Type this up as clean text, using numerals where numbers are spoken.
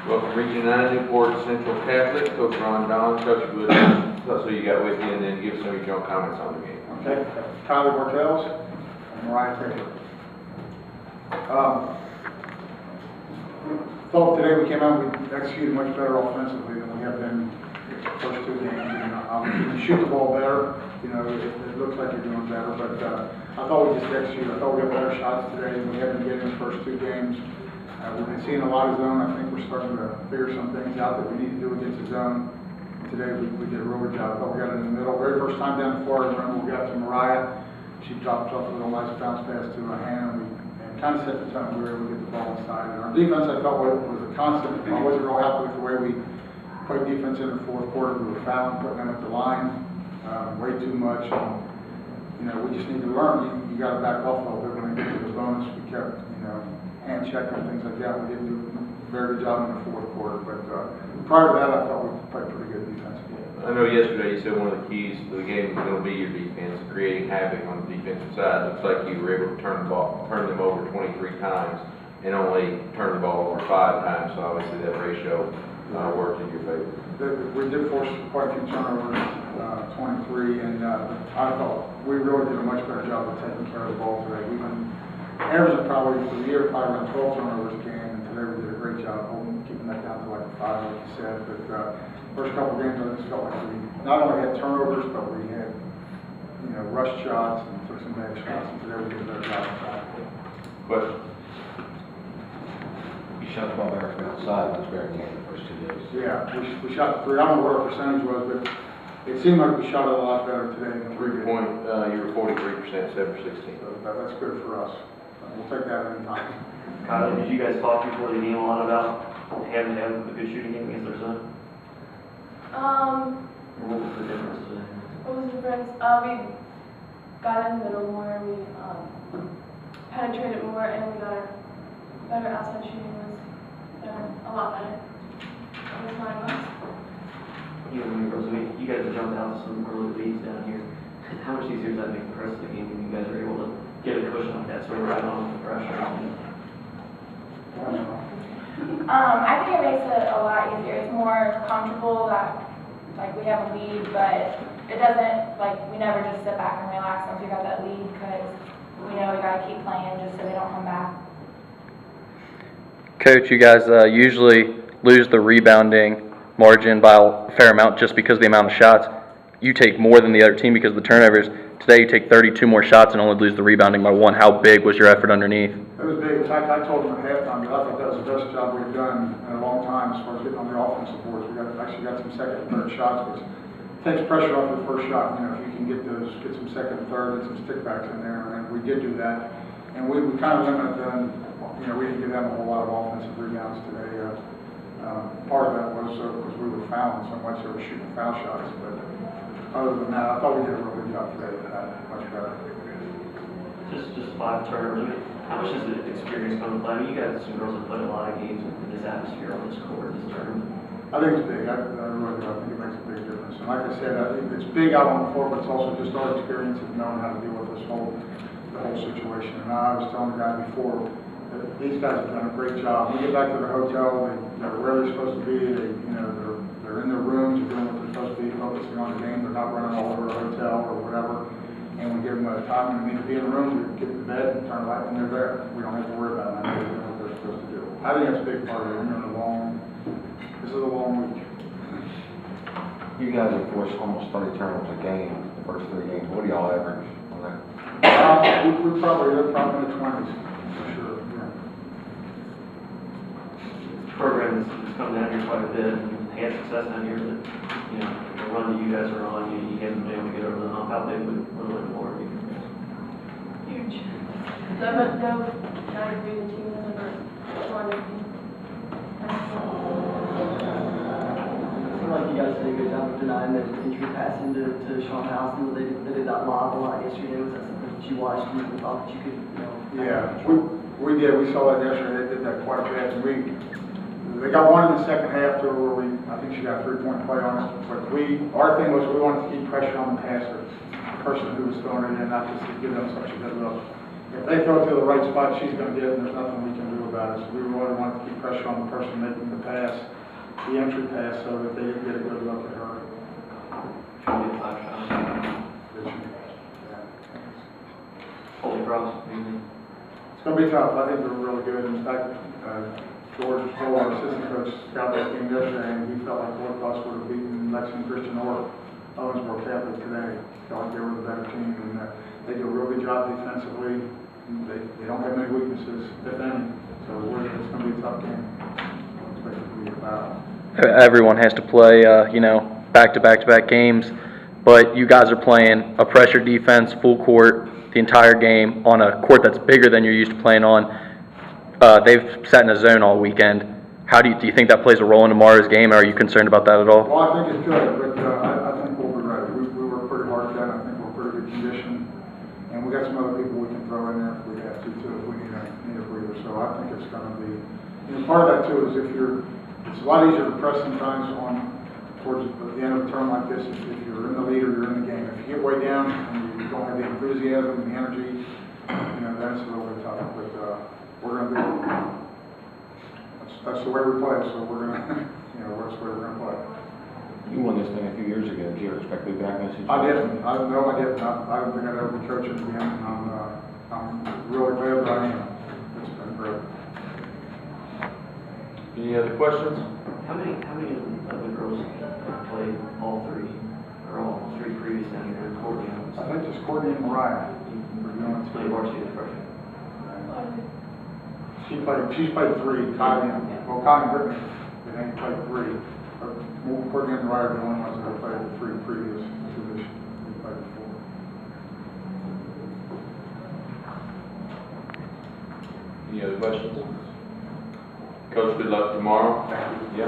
Welcome Region 9, Newport Central Catholic, Coach Ron Don. Coach, would tell us who you got with you and then give some of your own comments on the game. Okay, Kiley, Bartels, and Mariah. Thought today we came out, we executed much better offensively than we have been the first two games. You shoot the ball better, it looks like you're doing better, but I thought we just executed. I thought we got better shots today than we have been getting the first two games. We've been seeing a lot of zone. I think we're starting to figure some things out that we need to do against the zone. Today we did a real good job. I thought we got it in the middle. Very first time down the floor, I remember we got to Mariah. She dropped off a little nice bounce pass to her hand, and kind of set the tone. We were able to get the ball inside. And our defense, I felt, was a constant. I wasn't real happy with the way we played defense in the fourth quarter. We were fouling, putting them at the line way too much. And, we just need to learn. You got to back off a little bit when they get to the bonus. We kept, hand checking and things like that. We didn't do a very good job in the fourth quarter. But prior to that, I thought we played pretty good defense. I know yesterday you said one of the keys to the game is going to be your defense, creating havoc on the defensive side. Looks like you were able to turn them over 23 times and only turn the ball over 5 times. So obviously that ratio worked in your favor. We did force quite a few turnovers, 23, and I thought we really did a much better job of taking care of the ball today. We've been averaging probably for the year around 12 turnovers a game, and today we did a great job keeping that down to like 5, like you said. But first couple games, I just felt like we not only had turnovers, but we had, rushed shots and took some bad shots, and today we did a better job of that. Question? You shot the ball better from outside, much better than the first 2 days. Yeah, we shot 3. I don't know what our percentage was, but it seemed like we shot it a lot better today than we did. You were 43%, 7 for 16. So that's good for us. We'll take that anytime. Kiley, did you guys talk before the game a lot about having to have a good shooting game against their son? Or what was the difference today? What was the difference? We got in the middle more, we penetrated more, and we got our better outside shooting was a lot better. That was my most. You guys have jumped out to some early leads down here. How much easier does that make the rest of the game when you guys are able to get a cushion like that, sort of right on the pressure? I think it makes it a lot easier. It's more comfortable that we have a lead, but it doesn't, we never just sit back and relax once we got that lead, because we know we got to keep playing just so they don't come back. Coach, you guys usually lose the rebounding margin by a fair amount just because of the amount of shots. You take more than the other team because of the turnovers. Today you take 32 more shots and only lose the rebounding by 1. How big was your effort underneath? It was big. In fact, I told them at halftime that I thought that was the best job we've done in a long time as far as getting on the offensive boards. We actually got some second and third shots, which takes pressure off the first shot. If you can get some second and third and some stickbacks in there, and we did do that. And we kind of limited them. We didn't give them a whole lot of offensive rebounds today. Part of that was because we were fouling so much, they were shooting foul shots. But other than that, I thought we did a really good job today. Much better. Just 5 turnovers. How much does the experience come to play? You guys, some girls have played a lot of games in this atmosphere on this court, this tournament. I think it's big. I really do. I think it makes a big difference. And like I said, I think it's big out on the floor, but it's also just our experience of knowing how to deal with the whole situation. And I was telling the guy before that these guys have done a great job. We get back to the hotel, they're where they're supposed to be. They're in their rooms, they're doing what they're supposed to be, focusing on the game. They're not running all over the hotel or whatever. And we give them a time when they need to be in the room, we get to bed and turn the light when they're there. We don't have to worry about them. They're doing what they're supposed to do. I think that's a big part of it. This is a long week. You guys have forced almost 30 turnovers a game the first 3 games. What do y'all average on that? They're probably in the 20s, for sure. Yeah. The program has come down here quite a bit and had success down here, but the run that you guys are on, you haven't been able to get over the hump. How big would a little more be? Huge. Not agree with you, number 1. I feel like you guys did a good job of denying the entry passing to Sean Houston. They did that live a lot yesterday. Was that something that you watched and you thought that you could, Yeah, we did. We saw that yesterday. They did that quite a bit. And they got one in the second half to where I think she got a 3-point play on us. But our thing was we wanted to keep pressure on the passer, the person who was throwing it in, not just to give them such a good look. If they throw it to the right spot, she's going to get it, and there's nothing we can do about it. So we really wanted to keep pressure on the person making the pass, the entry pass, so that they didn't get a good look at her. Should be a 5 shot. Holy Cross, maybe. It's gonna be tough. I think they're really good. In fact, George told our assistant coach, scout that game yesterday, and he felt like Holy Cross would have beaten Lexington Christian or Owensboro Catholic today. Felt like they were the better team, and they do a real good job defensively. They don't have many weaknesses, if any. So it's gonna be a tough game. I expect it to be a battle. Everyone has to play, back-to-back-to-back games, but you guys are playing a pressure defense, full court, the entire game on a court that's bigger than you're used to playing on. They've sat in a zone all weekend. Do you think that plays a role in tomorrow's game? Are you concerned about that at all? Well, I think it could, but I think we'll be ready. We worked pretty hard at that. I think we're in pretty good condition, and we got some other people we can throw in there if we have to too, if we need a breather. So I think it's going to be. Part of that too is it's a lot easier to press sometimes towards the end of a term like this if you're in the lead or you're in the game. If you get way down and you don't have the enthusiasm and the energy, then it's a little bit tough. But we're going to do it. That's the way we play. So we're going to, that's the way we're going to play. You won this thing a few years ago. Did you ever expect to be back in this situation? I didn't. I didn't. I don't think I'd ever be coaching again. I'm really glad that I am. It's been great. Any other questions? How many of the girls have played all 3, or all 3 previous down here in Courtney? I think just Courtney and Mariah. We're doing Played varsity the freshman. She's played 3. Kiley and Brittany, they ain't played 3. But Courtney and Mariah are the only ones that have played the 3 previous to this. We played 4. Any other questions? Coach, good luck tomorrow. Thank you. Yep.